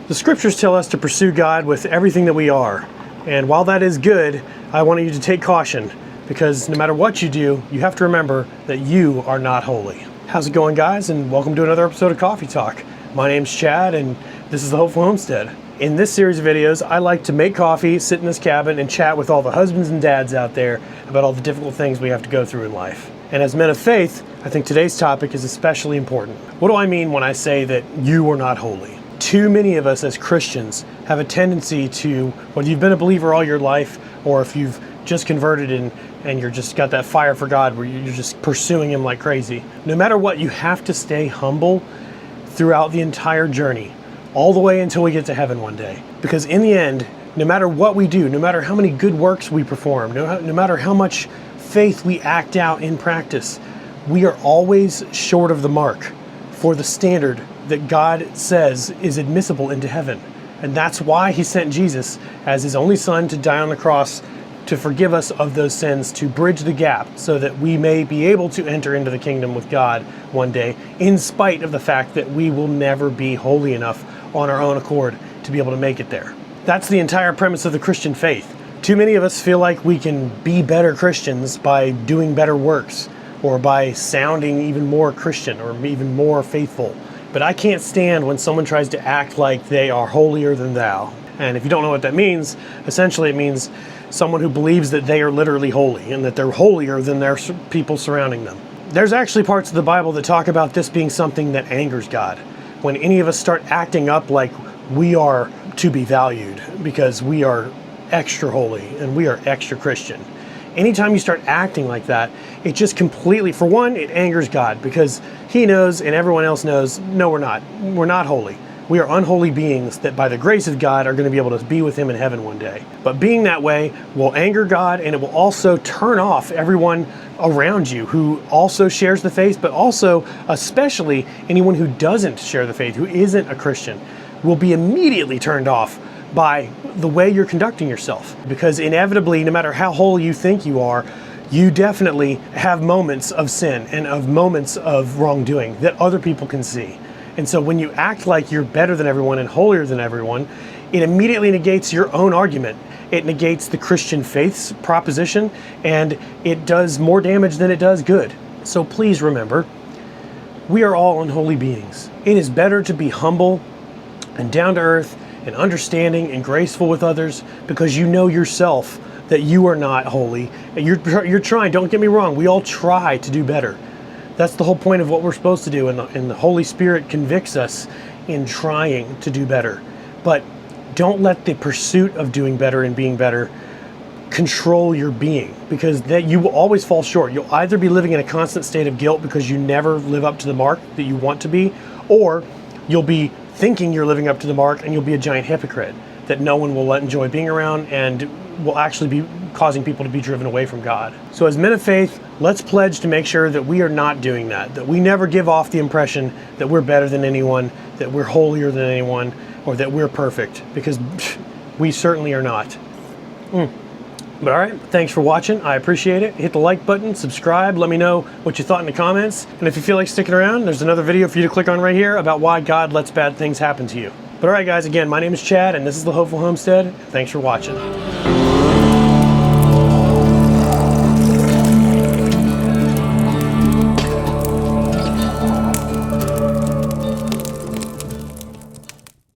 The scriptures tell us to pursue God with everything that we are. And while that is good, I want you to take caution, because no matter what you do, you have to remember that you are not holy. How's it going, guys? And welcome to another episode of Coffee Talk. My name's Chad, and this is the Hopeful Homestead. In this series of videos, I like to make coffee, sit in this cabin, and chat with all the husbands and dads out there about all the difficult things we have to go through in life. And as men of faith, I think today's topic is especially important. What do I mean when I say that you are not holy? Too many of us as Christians have a tendency to, whether you've been a believer all your life, or if you've just converted and you're just got that fire for God where you're just pursuing Him like crazy. No matter what, you have to stay humble throughout the entire journey, all the way until we get to heaven one day. Because in the end, no matter what we do, no matter how many good works we perform, no matter how much faith we act out in practice, we are always short of the mark for the standard that God says is admissible into heaven. And that's why He sent Jesus as His only Son to die on the cross to forgive us of those sins, to bridge the gap so that we may be able to enter into the kingdom with God one day, in spite of the fact that we will never be holy enough on our own accord to be able to make it there. That's the entire premise of the Christian faith. Too many of us feel like we can be better Christians by doing better works, or by sounding even more Christian or even more faithful. But I can't stand when someone tries to act like they are holier than thou. And if you don't know what that means, essentially it means someone who believes that they are literally holy and that they're holier than their people surrounding them. There's actually parts of the Bible that talk about this being something that angers God. When any of us start acting up like we are to be valued because we are extra holy and we are extra Christian. Anytime you start acting like that, it just completely, for one, it angers God because He knows and everyone else knows, no, we're not. We're not holy. We are unholy beings that by the grace of God are going to be able to be with Him in heaven one day. But being that way will anger God, and it will also turn off everyone around you who also shares the faith, but also especially anyone who doesn't share the faith, who isn't a Christian, will be immediately turned off by the way you're conducting yourself. Because inevitably, no matter how holy you think you are, you definitely have moments of sin and of moments of wrongdoing that other people can see. And so when you act like you're better than everyone and holier than everyone, it immediately negates your own argument. It negates the Christian faith's proposition, and it does more damage than it does good. So please remember, we are all unholy beings. It is better to be humble and down to earth and understanding and graceful with others, because you know yourself that you are not holy. And you're trying, don't get me wrong, we all try to do better. That's the whole point of what we're supposed to do, and the Holy Spirit convicts us in trying to do better. But don't let the pursuit of doing better and being better control your being, because that you will always fall short. You'll either be living in a constant state of guilt because you never live up to the mark that you want to be, or you'll be thinking you're living up to the mark and you'll be a giant hypocrite that no one will enjoy being around and will actually be causing people to be driven away from God. So as men of faith, let's pledge to make sure that we are not doing that we never give off the impression that we're better than anyone, that we're holier than anyone, or that we're perfect, because we certainly are not. But all right, thanks for watching. I appreciate it. Hit the like button, subscribe, let me know what you thought in the comments. And if you feel like sticking around, there's another video for you to click on right here about why God lets bad things happen to you. But all right, guys, again, my name is Chad, and this is the Hopeful Homestead. Thanks for watching.